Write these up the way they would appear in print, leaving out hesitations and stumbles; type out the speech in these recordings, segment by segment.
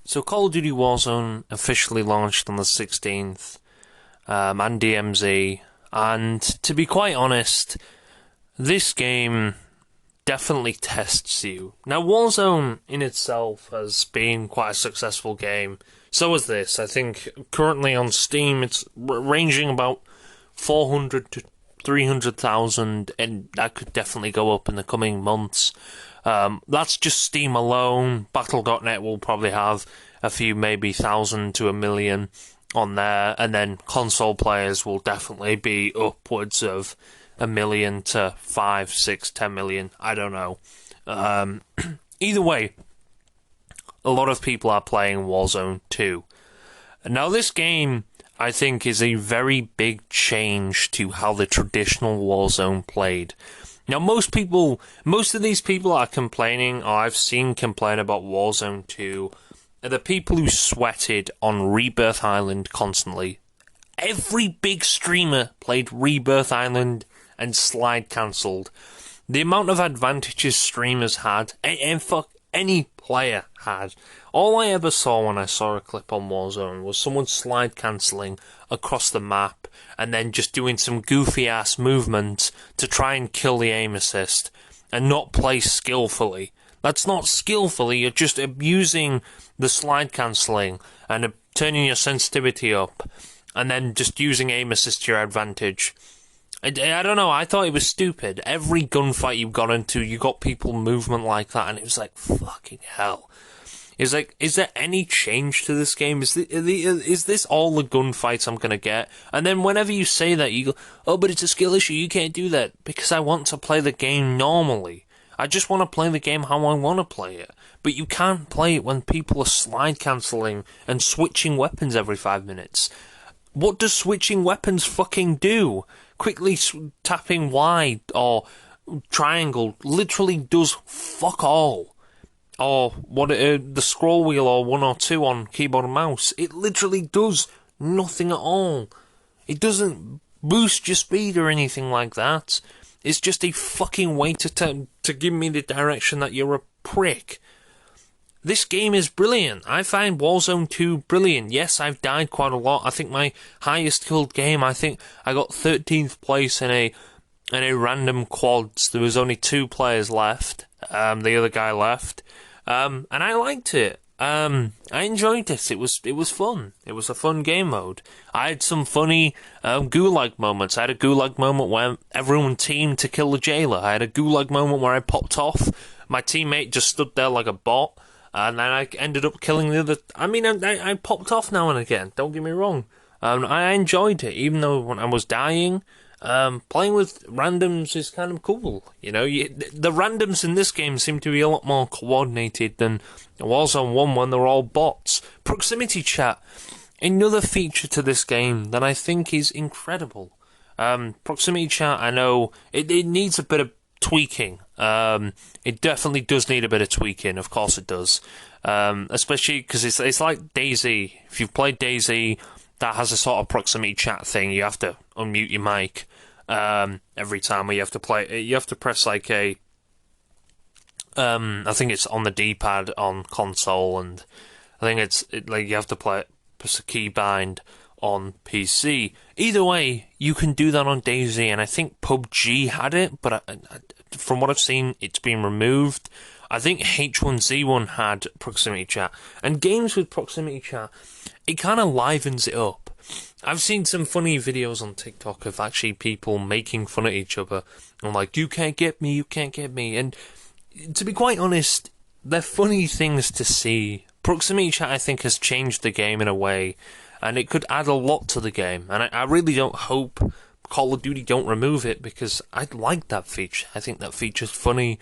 So Call of Duty Warzone officially launched on the 16th, and DMZ, and to be quite honest, this game definitely tests you. Now, Warzone in itself has been quite a successful game. So is this. I think currently on Steam it's ranging about 400 to 300,000, and that could definitely go up in the coming months. That's just Steam alone. Battle.net will probably have a few, maybe 1,000 to 1,000,000 on there, and then console players will definitely be upwards of 1,000,000 to 5, 6, 10 million. I don't know. Either way, a lot of people are playing Warzone 2. Now, this game, I think, is a very big change to how the traditional Warzone played. Now, most of these people are complaining, or I've seen complain about Warzone 2, are the people who sweated on Rebirth Island constantly. Every big streamer played Rebirth Island and slide cancelled. The amount of advantages streamers had, and fuck, any player had. All I ever saw when I saw a clip on Warzone was someone slide cancelling across the map and then just doing some goofy ass movements to try and kill the aim assist and not play skillfully. That's not skillfully, you're just abusing the slide cancelling and turning your sensitivity up and then just using aim assist to your advantage. I don't know, I thought it was stupid. Every gunfight you got into, you got people movement like that, and it was like, fucking hell. It's like, is there any change to this game? Is this all the gunfights I'm gonna get? And then whenever you say that, you go, oh, but it's a skill issue, you can't do that. Because I want to play the game normally. I just want to play the game how I want to play it. But you can't play it when people are slide cancelling and switching weapons every 5 minutes. What does switching weapons fucking do? Quickly tapping Y or triangle literally does fuck all. Or what the scroll wheel or 1 or 2 on keyboard and mouse. It literally does nothing at all. It doesn't boost your speed or anything like that. It's just a fucking way to give me the direction that you're a prick. This game is brilliant. I find Warzone 2 brilliant. Yes, I've died quite a lot. I think my highest killed game, I think I got 13th place in a random quads. There was only 2 players left. The other guy left. And I liked it. I enjoyed it. It was fun. It was a fun game mode. I had some funny gulag moments. I had a gulag moment where everyone teamed to kill the jailer. I had a gulag moment where I popped off. My teammate just stood there like a bot. And then I ended up killing the other. I mean, I popped off now and again. Don't get me wrong. I enjoyed it, even though when I was dying. Playing with randoms is kind of cool. You know, the randoms in this game seem to be a lot more coordinated than Warzone 1 when they're all bots. Proximity chat, another feature to this game that I think is incredible. Proximity chat, I know it needs a bit of tweaking. It definitely does need a bit of tweaking, of course it does. Especially because it's like DayZ. If you've played DayZ, that has a sort of proximity chat thing. You have to unmute your mic every time, or you have to press like a I think it's on the D-pad on console, and I think it's like you have to press a keybind on PC. Either way, you can do that on DayZ, and I think PUBG had it, but from what I've seen, it's been removed. I think H1Z1 had proximity chat, and games with proximity chat, it kind of livens it up. I've seen some funny videos on TikTok of actually people making fun of each other, and like, you can't get me, and to be quite honest, they're funny things to see. Proximity chat, I think, has changed the game in a way, and it could add a lot to the game, and I really don't hope Call of Duty don't remove it, because I like that feature. I think that feature's funny.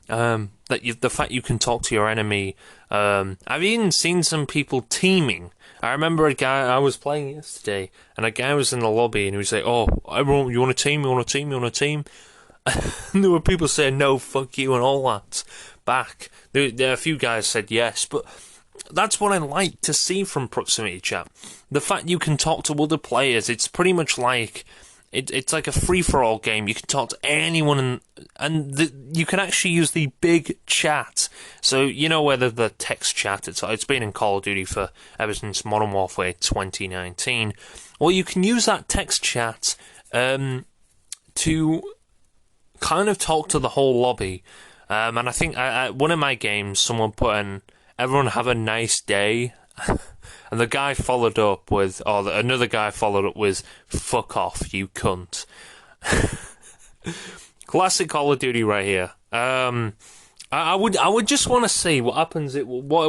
The fact you can talk to your enemy. I've even seen some people teaming. I remember a guy I was playing yesterday, and a guy was in the lobby, and he was like, "Oh, everyone, you want a team? You want a team? You want a team?" And there were people saying, "No, fuck you," and all that back. There a few guys said yes, but that's what I like to see from proximity chat. The fact you can talk to other players. It's pretty much like It's like a free-for-all game. You can talk to anyone, and you can actually use the big chat. So, you know, whether the text chat, it's been in Call of Duty ever since Modern Warfare 2019. Well, you can use that text chat to kind of talk to the whole lobby. And I think one of my games, someone put in, "Everyone have a nice day." And the guy followed up with, another guy followed up with, "Fuck off, you cunt." Classic Call of Duty right here. I would just want to see what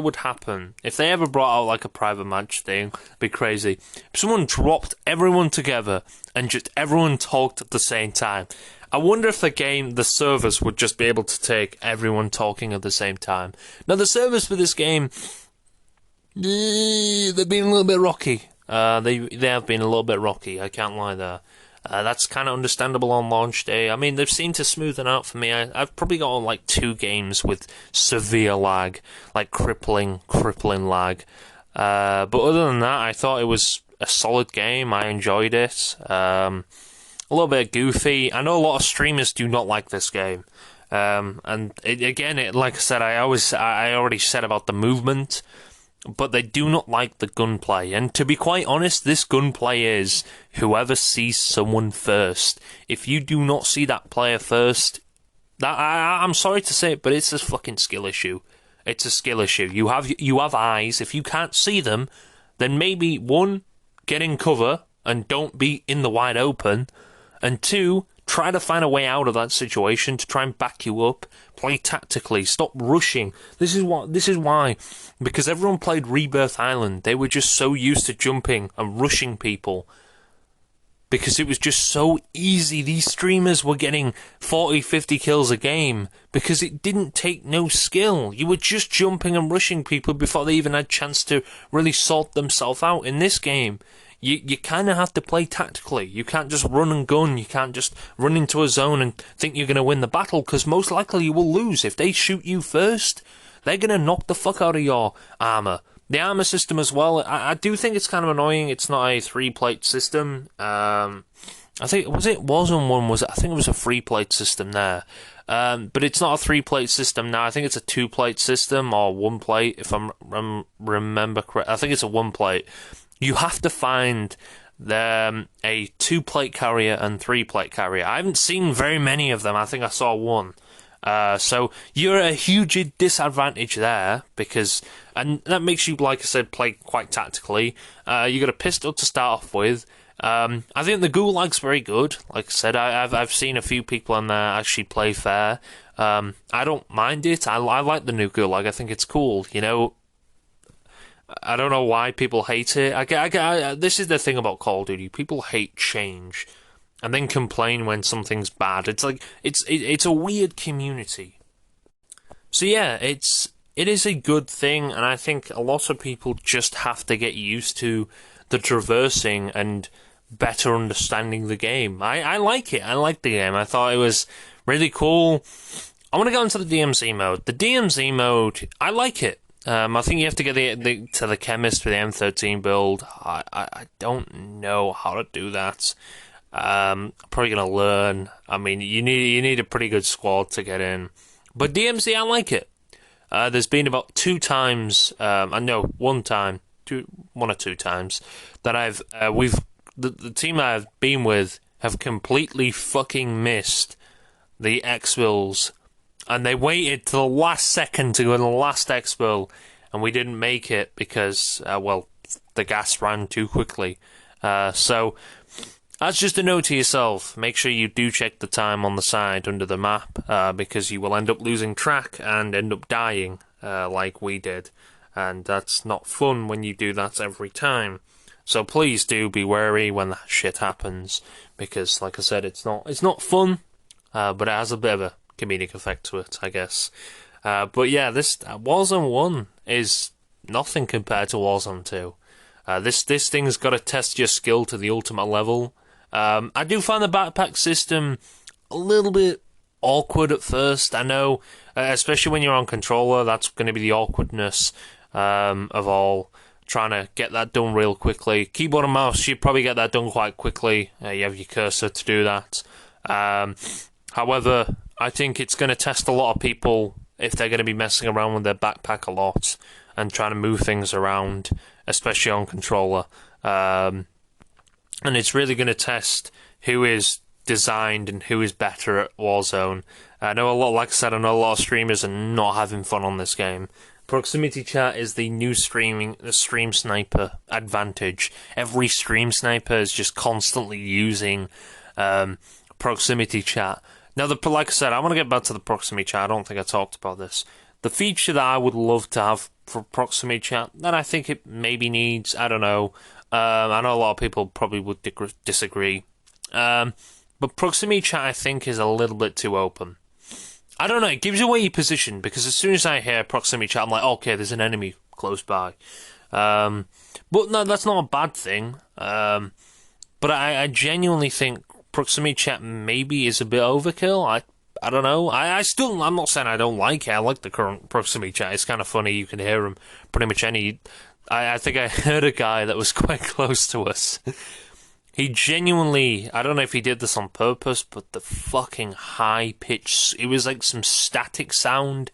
would happen if they ever brought out like a private match thing. It'd be crazy. If someone dropped everyone together and just everyone talked at the same time. I wonder if the servers would just be able to take everyone talking at the same time. Now, the servers for this game, they've been a little bit rocky. They have been a little bit rocky, I can't lie there. That's kind of understandable on launch day. I mean, they've seemed to smoothen out for me. I've probably got on like 2 games with severe lag, like crippling lag. But other than that, I thought it was a solid game. I enjoyed it. A little bit goofy. I know a lot of streamers do not like this game. And like I said, I already said about the movement, but they do not like the gunplay. And to be quite honest, this gunplay is whoever sees someone first. If you do not see that player first, I'm sorry to say it, but it's a fucking skill issue. It's a skill issue. You have eyes. If you can't see them, then maybe 1, get in cover and don't be in the wide open, and 2, try to find a way out of that situation to try and back you up. Play tactically. Stop rushing. This is why. Because everyone played Rebirth Island. They were just so used to jumping and rushing people. Because it was just so easy. These streamers were getting 40, 50 kills a game. Because it didn't take no skill. You were just jumping and rushing people before they even had a chance to really sort themselves out. In this game, you kind of have to play tactically. You can't just run and gun. You can't just run into a zone and think you're going to win the battle, because most likely you will lose. If they shoot you first, they're going to knock the fuck out of your armor. The armor system as well, I do think it's kind of annoying. It's not a 3-plate system. I think, WarZone 1 I think it was a 3-plate system there. But it's not a 3-plate system now. I think it's a 2-plate system, or 1-plate, if I remember correct. I think it's a 1-plate. You have to find a 2-plate carrier and 3-plate carrier. I haven't seen very many of them. I think I saw 1. So you're at a huge disadvantage there, and that makes you, like I said, play quite tactically. You got a pistol to start off with. I think the Gulag's very good. Like I said, I've seen a few people in there actually play fair. I don't mind it. I like the new Gulag. I think it's cool. You know, I don't know why people hate it. This is the thing about Call of Duty. People hate change, and then complain when something's bad. It's like it's a weird community. So yeah, it is a good thing, and I think a lot of people just have to get used to the traversing and better understanding the game. I like it. I like the game. I thought it was really cool. I want to go into the DMZ mode. The DMZ mode, I like it. I think you have to get to the chemist for the M13 build. I don't know how to do that. Probably gonna learn. I mean, you need a pretty good squad to get in. But DMZ, I like it. There's been about 2 times. I know 1 or 2 times that the team I've been with have completely fucking missed the exfils. And they waited to the last second to go in the last exfil, and we didn't make it because, the gas ran too quickly. So, that's just a note to yourself. Make sure you do check the time on the side under the map, because you will end up losing track and end up dying, like we did. And that's not fun when you do that every time. So please do be wary when that shit happens, because, like I said, it's not fun, but it has a bit of a comedic effect to it, I guess. But yeah, this WarZone 1 is nothing compared to WarZone 2. This thing's got to test your skill to the ultimate level. I do find the backpack system a little bit awkward at first. I know, especially when you're on controller, that's going to be the awkwardness of all. trying to get that done real quickly. Keyboard and mouse, you probably get that done quite quickly. You have your cursor to do that. However, I think it's going to test a lot of people if they're going to be messing around with their backpack a lot and trying to move things around, especially on controller. And it's really going to test who is designed and who is better at WarZone. I know a lot, like I said, I know a lot of streamers are not having fun on this game. Proximity chat is the new stream sniper advantage. Every stream sniper is just constantly using proximity chat. Now, like I said, I want to get back to the proximity chat. I don't think I talked about this. The feature that I would love to have for proximity chat, that I think it maybe needs, I don't know. I know a lot of people probably would disagree. But proximity chat, I think, is a little bit too open. I don't know, it gives away your position, because as soon as I hear proximity chat, I'm like, okay, there's an enemy close by. But no, that's not a bad thing. But I genuinely think proximity chat maybe is a bit overkill. I don't know. I'm not saying I don't like it. I like the current proximity chat. It's kind of funny. You can hear him pretty much any... I think I heard a guy that was quite close to us. He genuinely, I don't know if he did this on purpose, but the fucking high pitch, it was like some static sound,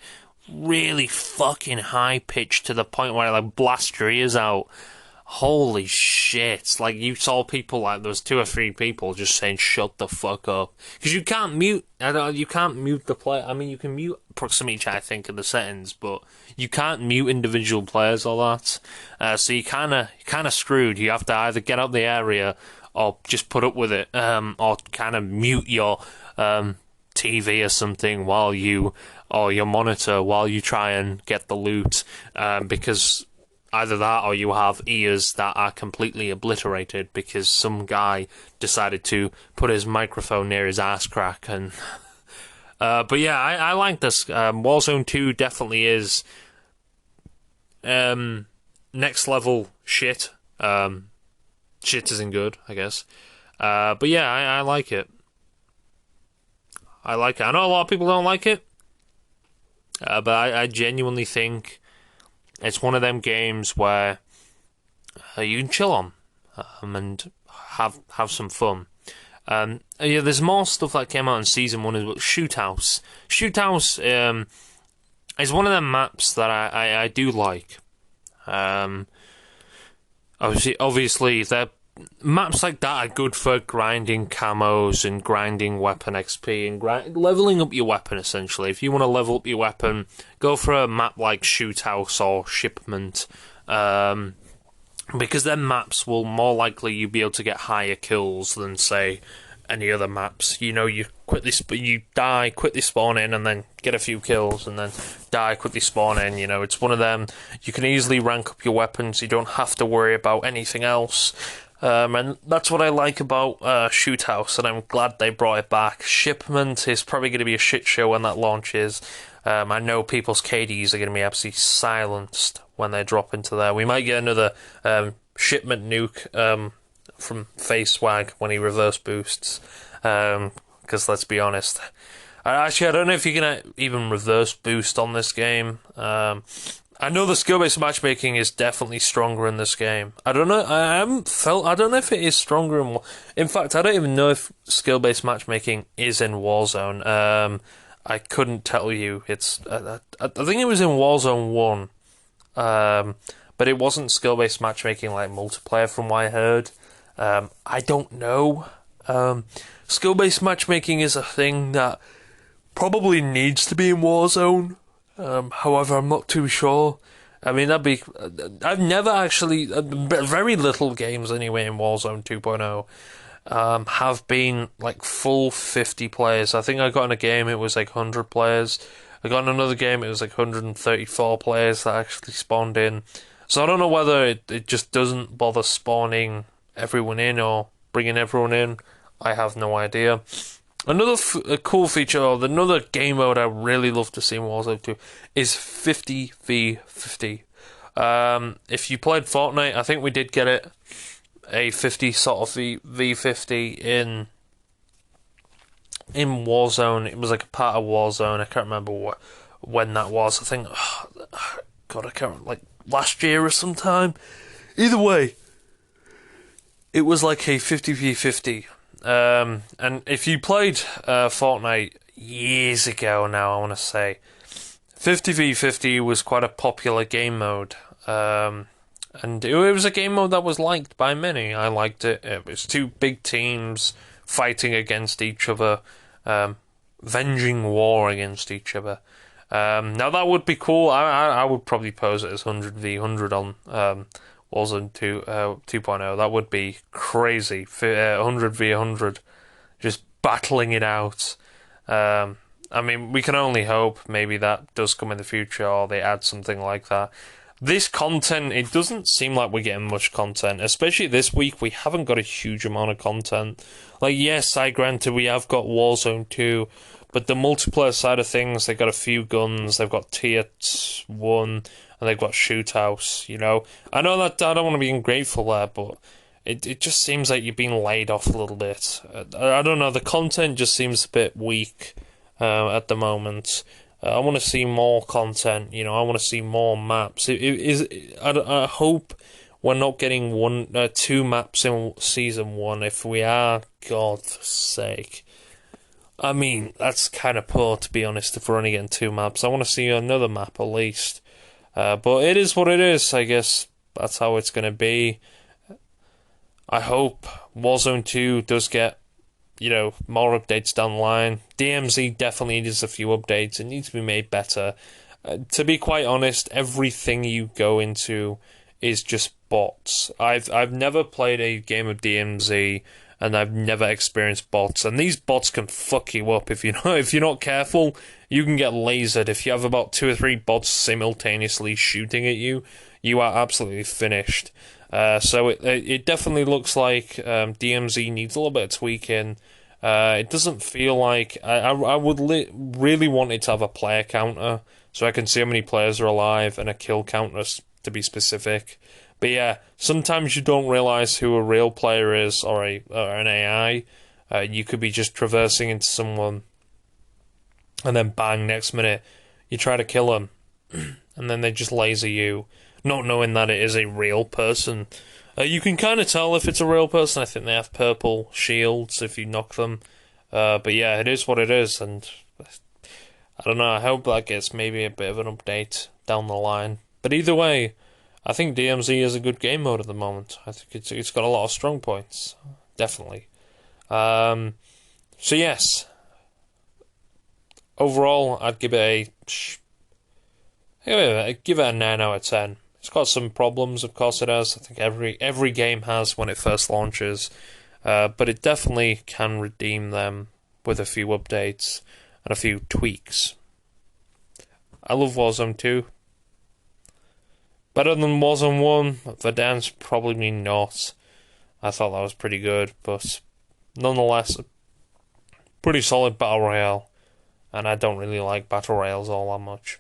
really fucking high pitch to the point where it like blast your ears out. Holy shit. Like, you saw people, like, there was 2 or 3 people just saying, shut the fuck up. Because you can't mute, you can't mute the player. I mean, you can mute proximity chat, I think, in the settings, but you can't mute individual players or that. So you kind of screwed. You have to either get out the area or just put up with it, or kind of mute your TV or something or your monitor while you try and get the loot, because either that or you have ears that are completely obliterated because some guy decided to put his microphone near his ass crack. And but yeah, I like this. WarZone 2 definitely is next level shit. Shit isn't good, I guess. But yeah, I like it. I like it. I know a lot of people don't like it, but I genuinely think it's one of them games where you can chill on and have some fun. Yeah, there's more stuff that came out in Season 1 as well. Shoot House. Shoot House is one of them maps that I do like. Obviously, maps like that are good for grinding camos and grinding weapon XP and leveling up your weapon, essentially. If you want to level up your weapon, go for a map like Shoot House or Shipment, because then maps will more likely you'll be able to get higher kills than, say, any other maps. You know, you die, quickly spawn in, and then get a few kills, and then die, quickly spawn in. You know, it's one of them. You can easily rank up your weapons. You don't have to worry about anything else. And that's what I like about Shoot House, and I'm glad they brought it back. Shipment is probably going to be a shit show when that launches. I know people's KDs are going to be absolutely silenced when they drop into there. We might get another Shipment nuke from FaceSwag when he reverse boosts, because let's be honest, I don't know if you're gonna even reverse boost on this game. I know the skill-based matchmaking is definitely stronger in this game. I don't know. I don't know if it is stronger in fact, I don't even know if skill-based matchmaking is in WarZone. I couldn't tell you. It's I think it was in WarZone 1, but it wasn't skill-based matchmaking like multiplayer from what I heard. I don't know. Skill-based matchmaking is a thing that probably needs to be in WarZone. However, I'm not too sure. I mean, I've never actually... very little games, anyway, in WarZone 2.0 have been, like, full 50 players. I think I got in a game, it was, like, 100 players. I got in another game, it was, like, 134 players that actually spawned in. So I don't know whether it just doesn't bother spawning everyone in or bringing everyone in. I have no idea. Another cool feature, or another game mode I really love to see in Warzone 2 is 50v50. If you played Fortnite, I think we did get it, a 50 sort of v50 in Warzone. It was like a part of Warzone. I can't remember when that was. I think, God, I can't, like, last year or sometime. Either way, it was like a 50v50. And if you played Fortnite years ago now, I want to say, 50v50 was quite a popular game mode. And it was a game mode that was liked by many. I liked it. It was two big teams fighting against each other, venging war against each other. Now that would be cool. I would probably pose it as 100v100 on WarZone 2.0. That would be crazy. 100v100, just battling it out. I mean, we can only hope maybe that does come in the future, or they add something like that. This content, it doesn't seem like we're getting much content, especially this week. We haven't got a huge amount of content. Like, yes, I granted we have got Warzone 2, but the multiplayer side of things, they've got a few guns, they've got tier 1, and they've got shootouts, you know. I know that I don't want to be ungrateful there, but it just seems like you're being laid off a little bit. I don't know, the content just seems a bit weak at the moment. I want to see more content, you know, I want to see more maps. I hope we're not getting 2 maps in Season 1. If we are, God's sake. I mean, that's kind of poor, to be honest, if we're only getting 2 maps. I want to see another map, at least. But it is what it is, I guess. That's how it's going to be. I hope Warzone 2 does get, you know, more updates down the line. DMZ definitely needs a few updates. It needs to be made better. To be quite honest, everything you go into is just bots. I've never played a game of DMZ, and I've never experienced bots. And these bots can fuck you up if you're not careful. You can get lasered. If you have about 2 or 3 bots simultaneously shooting at you, you are absolutely finished. So it definitely looks like DMZ needs a little bit of tweaking. It doesn't feel like I would really want it to have a player counter, so I can see how many players are alive, and a kill counter to be specific. But yeah, sometimes you don't realize who a real player is, or an AI. You could be just traversing into someone, and then bang, next minute you try to kill them, and then they just laser you, not knowing that it is a real person. You can kind of tell if it's a real person. I think they have purple shields if you knock them. But yeah, it is what it is, and I don't know, I hope that gets maybe a bit of an update down the line. But either way, I think DMZ is a good game mode at the moment. I think it's got a lot of strong points, definitely. So yes, overall, I'd give it a 9 out of 10. It's got some problems, of course it has. I think every game has when it first launches, but it definitely can redeem them with a few updates and a few tweaks. I love Warzone 2. Better than Warzone 1, Verdansk probably not. I thought that was pretty good, but nonetheless, a pretty solid battle royale, and I don't really like battle royales all that much.